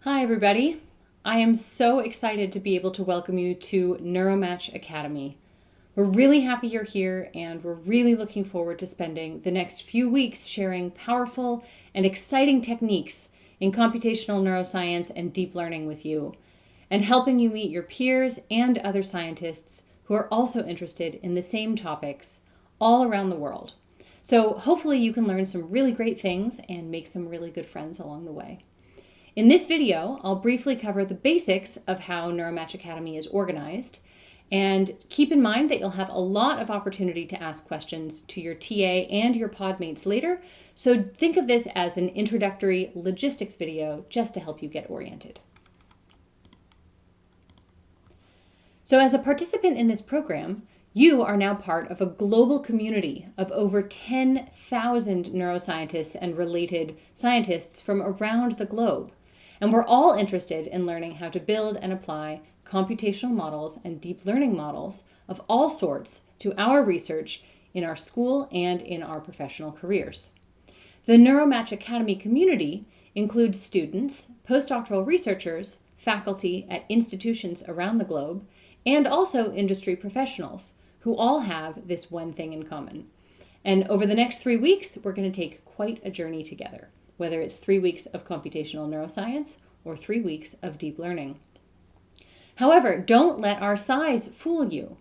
Hi, everybody. I am so excited to be able to welcome you to Neuromatch Academy. We're really happy you're here, and we're really looking forward to spending the next few weeks sharing powerful and exciting techniques in computational neuroscience and deep learning with you, and helping you meet your peers and other scientists who are also interested in the same topics all around the world. So hopefully you can learn some really great things and make some really good friends along the way. In this video, I'll briefly cover the basics of how Neuromatch Academy is organized, and keep in mind that you'll have a lot of opportunity to ask questions to your TA and your podmates later, so think of this as an introductory logistics video just to help you get oriented. So as a participant in this program, you are now part of a global community of over 10,000 neuroscientists and related scientists from around the globe. And we're all interested in learning how to build and apply computational models and deep learning models of all sorts to our research in our school and in our professional careers. The Neuromatch Academy community includes students, postdoctoral researchers, faculty at institutions around the globe, and also industry professionals who all have this one thing in common. And over the next 3 weeks, we're going to take quite a journey together, whether it's 3 weeks of computational neuroscience or 3 weeks of deep learning. However, don't let our size fool you.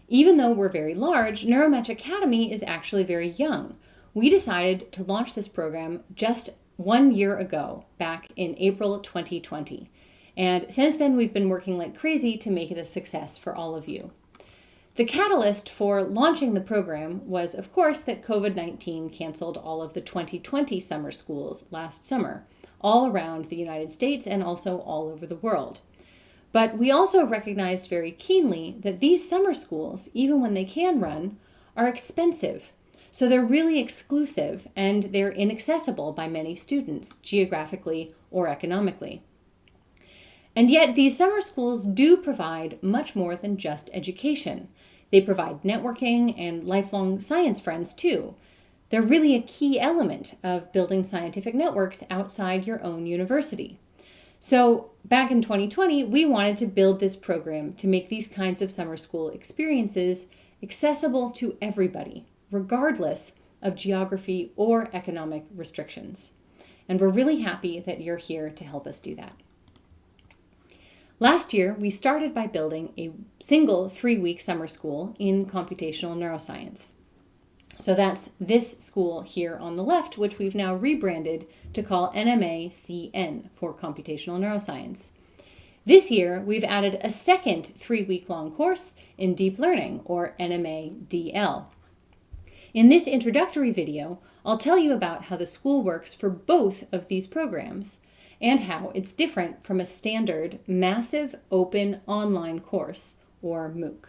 Even though we're very large, Neuromatch Academy is actually very young. We decided to launch this program just 1 year ago, back in April 2020. And since then, we've been working like crazy to make it a success for all of you. The catalyst for launching the program was, of course, that COVID-19 canceled all of the 2020 summer schools last summer, all around the United States and also all over the world. But we also recognized very keenly that these summer schools, even when they can run, are expensive. So they're really exclusive and they're inaccessible by many students, geographically or economically. And yet these summer schools do provide much more than just education. They provide networking and lifelong science friends too. They're really a key element of building scientific networks outside your own university. So back in 2020, we wanted to build this program to make these kinds of summer school experiences accessible to everybody, regardless of geography or economic restrictions. And we're really happy that you're here to help us do that. Last year, we started by building a single 3-week summer school in computational neuroscience. So that's this school here on the left, which we've now rebranded to call NMA CN for computational neuroscience. This year, we've added a second 3-week-long course in deep learning, or NMA DL. In this introductory video, I'll tell you about how the school works for both of these programs, and how it's different from a standard massive open online course, or MOOC.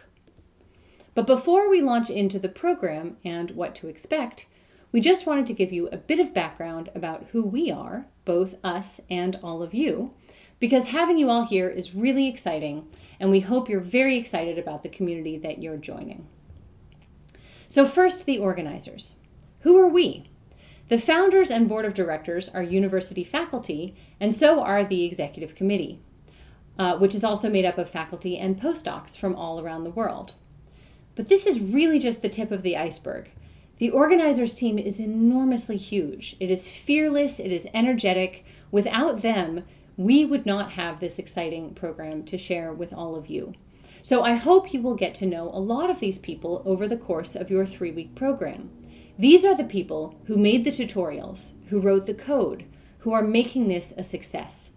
But before we launch into the program and what to expect, we just wanted to give you a bit of background about who we are, both us and all of you, because having you all here is really exciting, and we hope you're very excited about the community that you're joining. So first, the organizers. Who are we? The founders and board of directors are university faculty, and so are the executive committee, which is also made up of faculty and postdocs from all around the world. But this is really just the tip of the iceberg. The organizers team is enormously huge. It is fearless, it is energetic. Without them, we would not have this exciting program to share with all of you. So I hope you will get to know a lot of these people over the course of your 3-week program. These are the people who made the tutorials, who wrote the code, who are making this a success.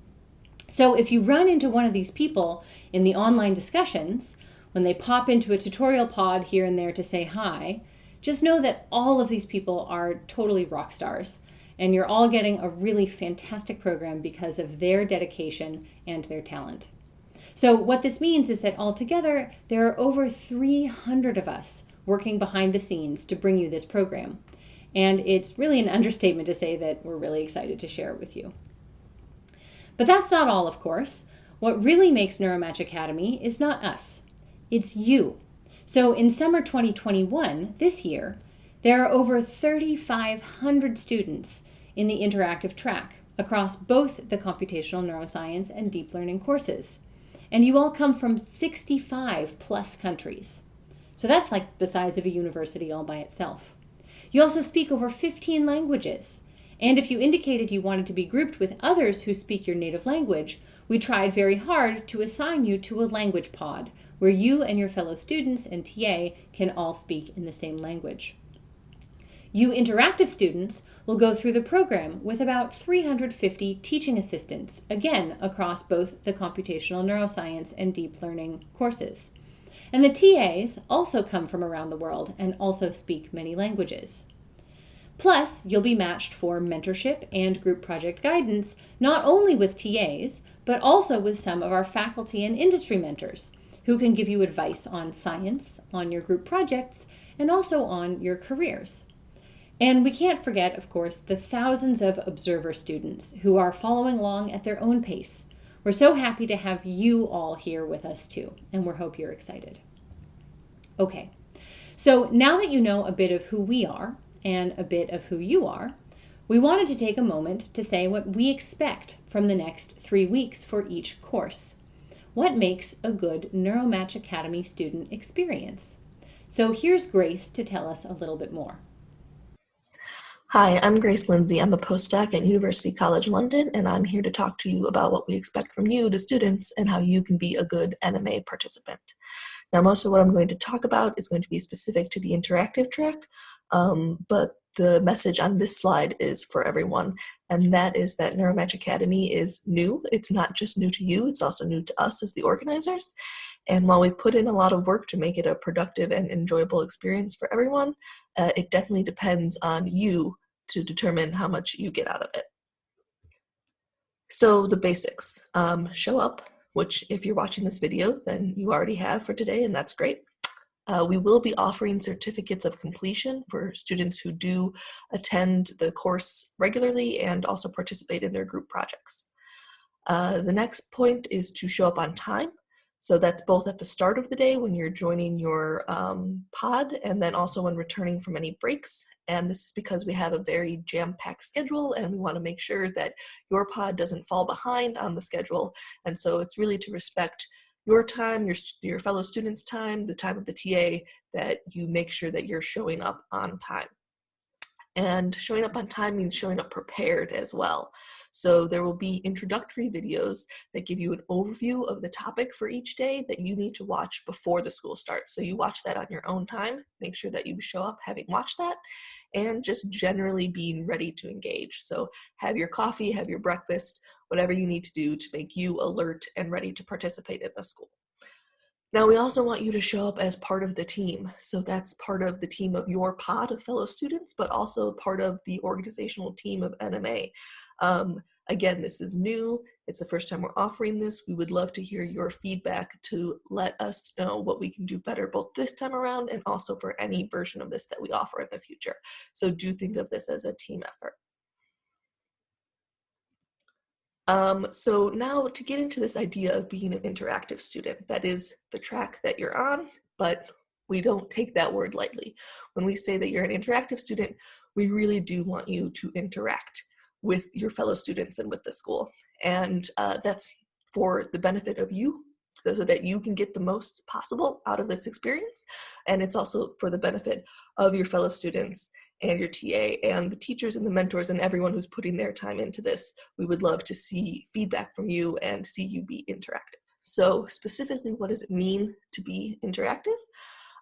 So if you run into one of these people in the online discussions, when they pop into a tutorial pod here and there to say hi, just know that all of these people are totally rock stars, and you're all getting a really fantastic program because of their dedication and their talent. So what this means is that altogether, there are over 300 of us working behind the scenes to bring you this program. And it's really an understatement to say that we're really excited to share it with you. But that's not all, of course. What really makes Neuromatch Academy is not us, it's you. So in summer 2021, this year, there are over 3,500 students in the interactive track, across both the computational neuroscience and deep learning courses. And you all come from 65 plus countries. So that's like the size of a university all by itself. You also speak over 15 languages. And if you indicated you wanted to be grouped with others who speak your native language, we tried very hard to assign you to a language pod where you and your fellow students and TA can all speak in the same language. You interactive students will go through the program with about 350 teaching assistants, again across both the computational neuroscience and deep learning courses. And the TAs also come from around the world and also speak many languages. Plus, you'll be matched for mentorship and group project guidance, not only with TAs, but also with some of our faculty and industry mentors, who can give you advice on science, on your group projects, and also on your careers. And we can't forget, of course, the thousands of observer students who are following along at their own pace. We're so happy to have you all here with us too, and we hope you're excited. Okay, so now that you know a bit of who we are and a bit of who you are, we wanted to take a moment to say what we expect from the next 3 weeks for each course. What makes a good Neuromatch Academy student experience? So here's Grace to tell us a little bit more. Hi, I'm Grace Lindsay. I'm a postdoc at University College London, and I'm here to talk to you about what we expect from you, the students, and how you can be a good NMA participant. Now, most of what I'm going to talk about is going to be specific to the interactive track, but the message on this slide is for everyone, and that is that Neuromatch Academy is new. It's not just new to you, it's also new to us as the organizers. And while we've put in a lot of work to make it a productive and enjoyable experience for everyone, it definitely depends on you to determine how much you get out of it. So the basics, show up, which if you're watching this video, then you already have for today, and that's great. We will be offering certificates of completion for students who do attend the course regularly and also participate in their group projects. The next point is to show up on time. So that's both at the start of the day when you're joining your pod, and then also when returning from any breaks. And this is because we have a very jam-packed schedule, and we want to make sure that your pod doesn't fall behind on the schedule. And so it's really to respect your time, your fellow students' time, the time of the TA, that you make sure that you're showing up on time. And showing up on time means showing up prepared as well. So there will be introductory videos that give you an overview of the topic for each day that you need to watch before the school starts. So you watch that on your own time, make sure that you show up having watched that, and just generally being ready to engage. So have your coffee, have your breakfast, whatever you need to do to make you alert and ready to participate in the school. Now, we also want you to show up as part of the team. So that's part of the team of your pod of fellow students, but also part of the organizational team of NMA. Again, this is new. It's the first time we're offering this. We would love to hear your feedback to let us know what we can do better both this time around and also for any version of this that we offer in the future. So do think of this as a team effort. So now to get into this idea of being an interactive student, that is the track that you're on, but we don't take that word lightly. When we say that you're an interactive student, we really do want you to interact with your fellow students and with the school. And that's for the benefit of you, so that you can get the most possible out of this experience. And it's also for the benefit of your fellow students and your TA and the teachers and the mentors and everyone who's putting their time into this. We would love to see feedback from you and see you be interactive. So specifically, what does it mean to be interactive?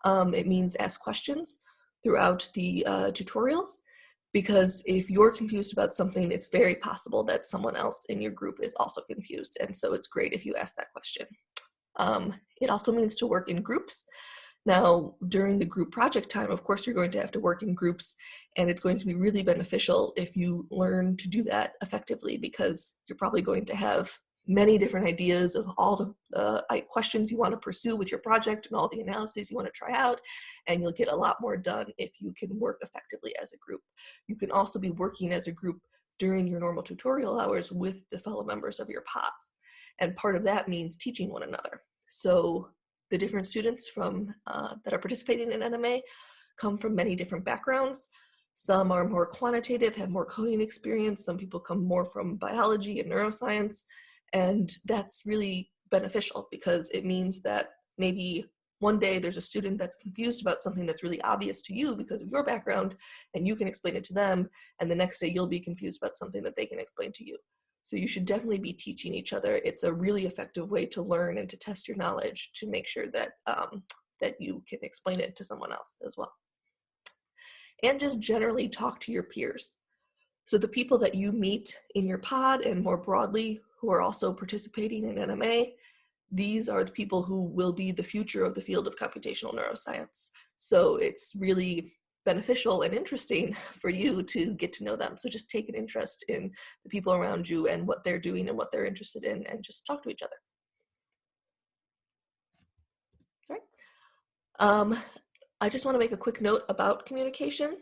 It means ask questions throughout the tutorials, because if you're confused about something, it's very possible that someone else in your group is also confused. And so it's great if you ask that question. It also means to work in groups. Now, during the group project time, of course, you're going to have to work in groups, and it's going to be really beneficial if you learn to do that effectively, because you're probably going to have many different ideas of all the questions you want to pursue with your project and all the analyses you want to try out, and you'll get a lot more done if you can work effectively as a group. You can also be working as a group during your normal tutorial hours with the fellow members of your pods, and part of that means teaching one another. So the different students from that are participating in NMA come from many different backgrounds. Some are more quantitative, have more coding experience. Some people come more from biology and neuroscience. And that's really beneficial because it means that maybe one day there's a student that's confused about something that's really obvious to you because of your background, and you can explain it to them. And the next day you'll be confused about something that they can explain to you. So you should definitely be teaching each other. It's a really effective way to learn and to test your knowledge to make sure that, that you can explain it to someone else as well. And just generally talk to your peers. So the people that you meet in your pod and more broadly who are also participating in NMA, these are the people who will be the future of the field of computational neuroscience. So it's really beneficial and interesting for you to get to know them. So just take an interest in the people around you and what they're doing and what they're interested in, and just talk to each other. Sorry. I just want to make a quick note about communication.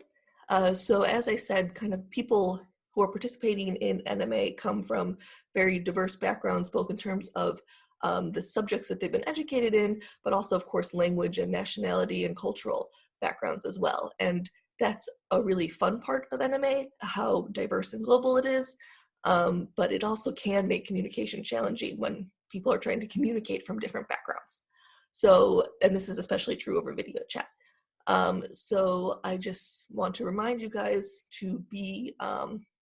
So as I said, kind of people who are participating in NMA come from very diverse backgrounds, both in terms of the subjects that they've been educated in, but also, of course, language and nationality and cultural backgrounds as well. And that's a really fun part of NMA, how diverse and global it is. But it also can make communication challenging when people are trying to communicate from different backgrounds. So, and this is especially true over video chat. So I just want to remind you guys to be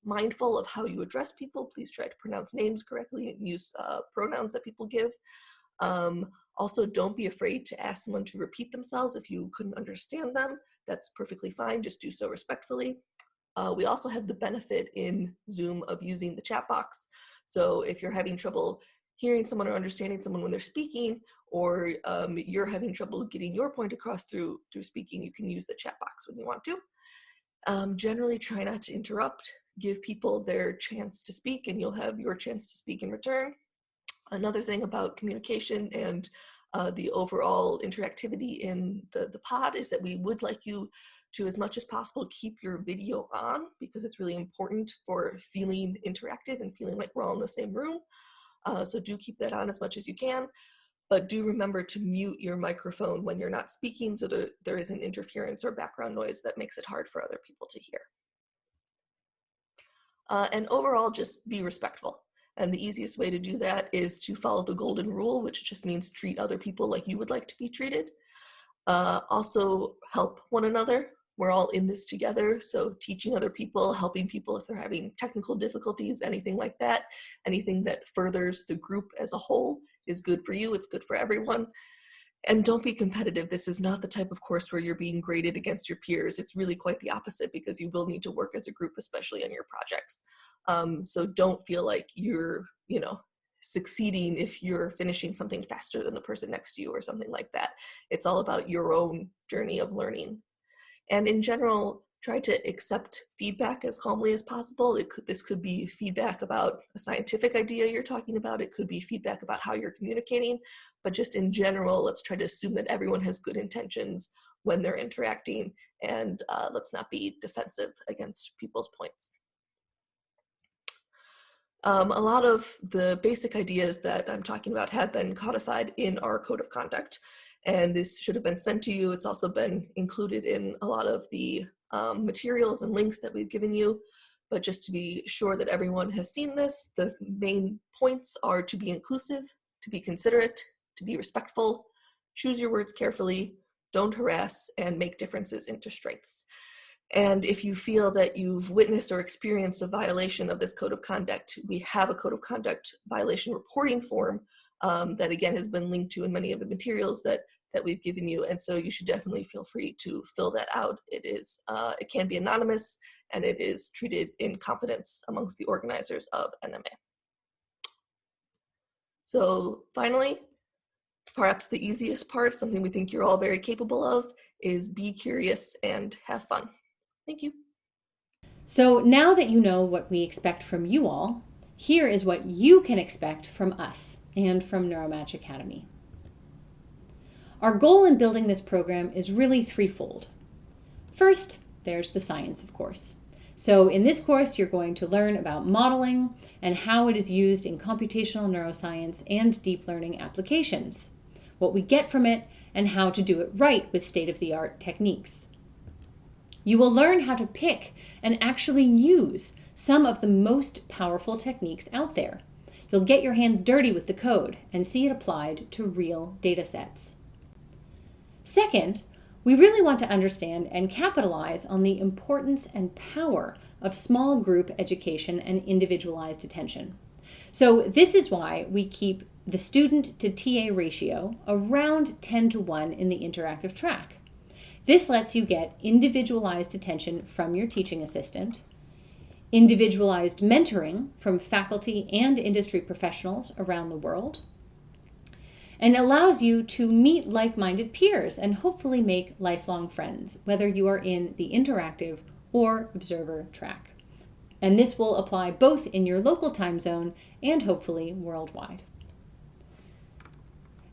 mindful of how you address people. Please try to pronounce names correctly and use pronouns that people give. Also, don't be afraid to ask someone to repeat themselves if you couldn't understand them. That's perfectly fine. Just do so respectfully. We also have the benefit in Zoom of using the chat box. So if you're having trouble hearing someone or understanding someone when they're speaking, or you're having trouble getting your point across through speaking, you can use the chat box when you want to. Generally try not to interrupt, give people their chance to speak, and you'll have your chance to speak in return. Another thing about communication and the overall interactivity in the pod is that we would like you to, as much as possible, keep your video on, because it's really important for feeling interactive and feeling like we're all in the same room. So do keep that on as much as you can, but do remember to mute your microphone when you're not speaking so that there isn't interference or background noise that makes it hard for other people to hear. And overall, just be respectful. And the easiest way to do that is to follow the golden rule, which just means treat other people like you would like to be treated. Also help one another. We're all in this together, so teaching other people, helping people if they're having technical difficulties, anything like that, anything that furthers the group as a whole is good for you, it's good for everyone. And don't be competitive. This is not the type of course where you're being graded against your peers. It's really quite the opposite, because you will need to work as a group, especially on your projects. So don't feel like you're, succeeding if you're finishing something faster than the person next to you or something like that. It's all about your own journey of learning. And in general, try to accept feedback as calmly as possible. This could be feedback about a scientific idea you're talking about. It could be feedback about how you're communicating. But just in general, let's try to assume that everyone has good intentions when they're interacting, and let's not be defensive against people's points. A lot of the basic ideas that I'm talking about have been codified in our code of conduct, and this should have been sent to you. It's also been included in a lot of the materials and links that we've given you. But just to be sure that everyone has seen this, the main points are to be inclusive, to be considerate, to be respectful, choose your words carefully, don't harass, and make differences into strengths. And if you feel that you've witnessed or experienced a violation of this code of conduct, we have a code of conduct violation reporting form that again has been linked to in many of the materials that we've given you. And so you should definitely feel free to fill that out. It can be anonymous, and it is treated in confidence amongst the organizers of NMA. So finally, perhaps the easiest part, something we think you're all very capable of, is be curious and have fun. Thank you. So now that you know what we expect from you all, here is what you can expect from us and from Neuromatch Academy. Our goal in building this program is really threefold. First, there's the science, of course. So in this course, you're going to learn about modeling and how it is used in computational neuroscience and deep learning applications, what we get from it, and how to do it right with state-of-the-art techniques. You will learn how to pick and actually use some of the most powerful techniques out there. You'll get your hands dirty with the code and see it applied to real data sets. Second, we really want to understand and capitalize on the importance and power of small group education and individualized attention. So this is why we keep the student to TA ratio around 10:1 in the interactive track. This lets you get individualized attention from your teaching assistant, individualized mentoring from faculty and industry professionals around the world, and allows you to meet like-minded peers and hopefully make lifelong friends, whether you are in the interactive or observer track. And this will apply both in your local time zone and hopefully worldwide.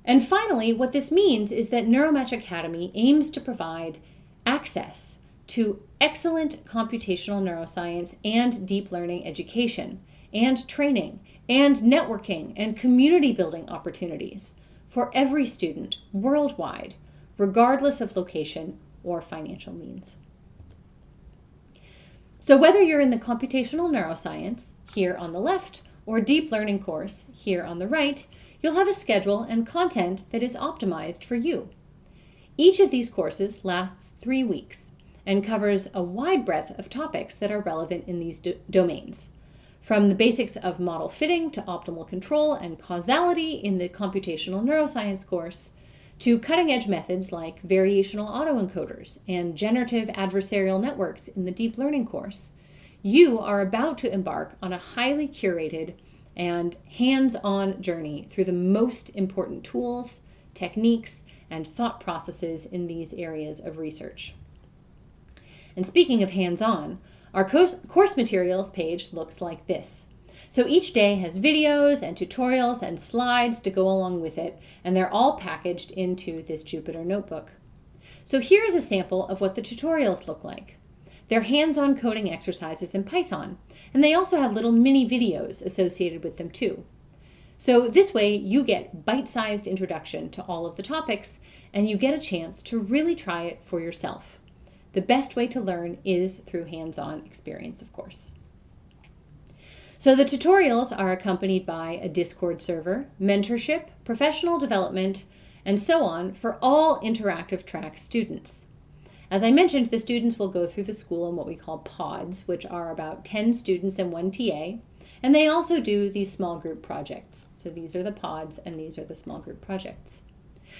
And finally, what this means is that Neuromatch Academy aims to provide access to excellent computational neuroscience and deep learning education and training and networking and community building opportunities for every student worldwide, regardless of location or financial means. So whether you're in the computational neuroscience, here on the left, or deep learning course, here on the right, you'll have a schedule and content that is optimized for you. Each of these courses lasts 3 weeks and covers a wide breadth of topics that are relevant in these domains, from the basics of model fitting to optimal control and causality in the computational neuroscience course, to cutting-edge methods like variational autoencoders and generative adversarial networks in the deep learning course. You are about to embark on a highly curated and hands-on journey through the most important tools, techniques, and thought processes in these areas of research. And speaking of hands-on, our course materials page looks like this. So each day has videos and tutorials and slides to go along with it, and they're all packaged into this Jupyter notebook. So here's a sample of what the tutorials look like. They're hands-on coding exercises in Python, and they also have little mini videos associated with them too. So this way you get bite-sized introduction to all of the topics, and you get a chance to really try it for yourself. The best way to learn is through hands-on experience, of course. So the tutorials are accompanied by a Discord server, mentorship, professional development, and so on for all interactive track students. As I mentioned, the students will go through the school in what we call pods, which are about 10 students and 1 TA, and they also do these small group projects. So these are the pods and these are the small group projects.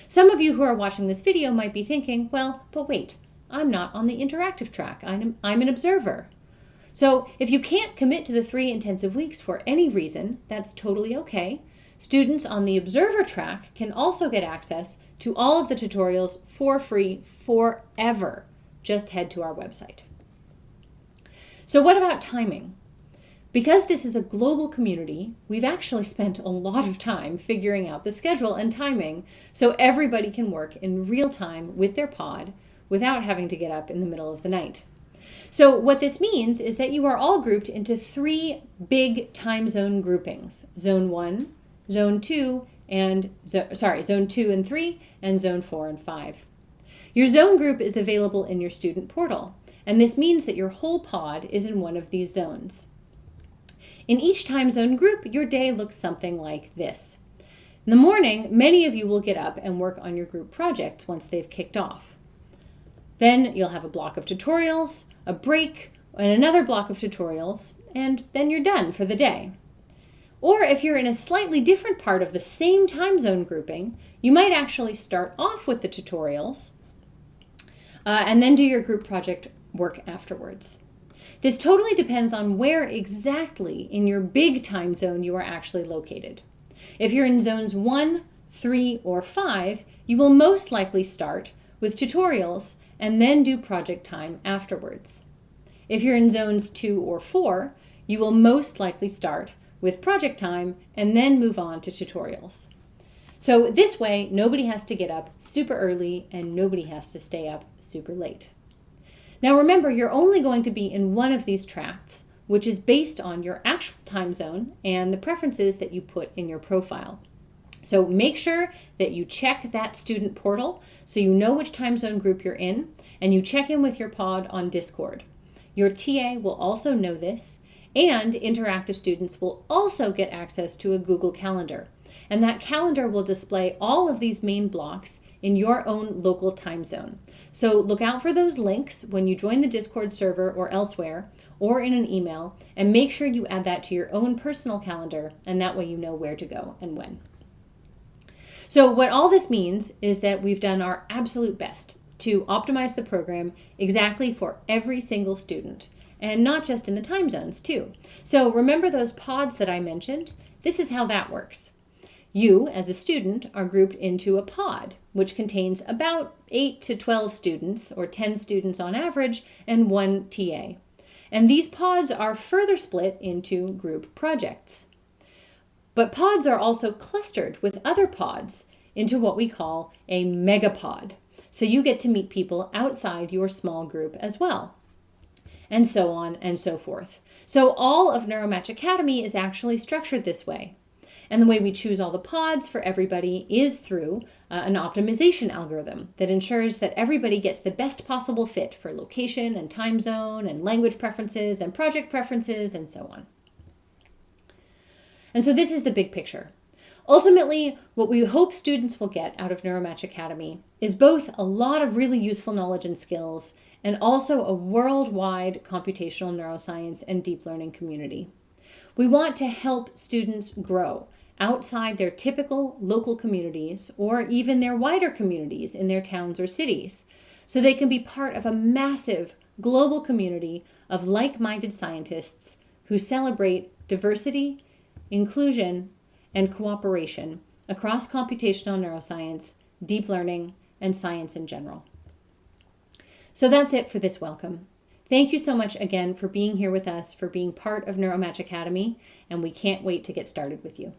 Some of you who are watching this video might be thinking, well, but wait, I'm not on the interactive track. I'm an observer. So if you can't commit to the 3 intensive weeks for any reason, that's totally okay. Students on the observer track can also get access to all of the tutorials for free forever. Just head to our website. So what about timing? Because this is a global community, we've actually spent a lot of time figuring out the schedule and timing so everybody can work in real time with their pod without having to get up in the middle of the night. So what this means is that you are all grouped into 3 big time zone groupings: Zone 1, Zone 2, Zone 2 and 3, and Zone 4 and 5. Your zone group is available in your student portal, and this means that your whole pod is in one of these zones. In each time zone group, your day looks something like this. In the morning, many of you will get up and work on your group projects once they've kicked off. Then you'll have a block of tutorials, a break, and another block of tutorials, and then you're done for the day. Or if you're in a slightly different part of the same time zone grouping, you might actually start off with the tutorials and then do your group project work afterwards. This totally depends on where exactly in your big time zone you are actually located. If you're in zones 1, 3, or 5, you will most likely start with tutorials and then do project time afterwards. If you're in zones 2 or 4, you will most likely start with project time and then move on to tutorials. So this way, nobody has to get up super early and nobody has to stay up super late. Now remember, you're only going to be in one of these tracks, which is based on your actual time zone and the preferences that you put in your profile. So make sure that you check that student portal so you know which time zone group you're in, and you check in with your pod on Discord. Your TA will also know this, and interactive students will also get access to a Google Calendar. And that calendar will display all of these main blocks in your own local time zone. So look out for those links when you join the Discord server or elsewhere, or in an email, and make sure you add that to your own personal calendar, and that way you know where to go and when. So what all this means is that we've done our absolute best to optimize the program exactly for every single student, and not just in the time zones too. So remember those pods that I mentioned? This is how that works. You, as a student, are grouped into a pod, which contains about 8 to 12 students, or 10 students on average, and 1 TA. And these pods are further split into group projects. But pods are also clustered with other pods into what we call a megapod. So you get to meet people outside your small group as well, and so on and so forth. So all of Neuromatch Academy is actually structured this way. And the way we choose all the pods for everybody is through an optimization algorithm that ensures that everybody gets the best possible fit for location and time zone and language preferences and project preferences and so on. And so this is the big picture. Ultimately, what we hope students will get out of Neuromatch Academy is both a lot of really useful knowledge and skills, and also a worldwide computational neuroscience and deep learning community. We want to help students grow outside their typical local communities, or even their wider communities in their towns or cities, so they can be part of a massive global community of like-minded scientists who celebrate diversity, inclusion, and cooperation across computational neuroscience, deep learning, and science in general. So that's it for this welcome. Thank you so much again for being here with us, for being part of Neuromatch Academy, and we can't wait to get started with you.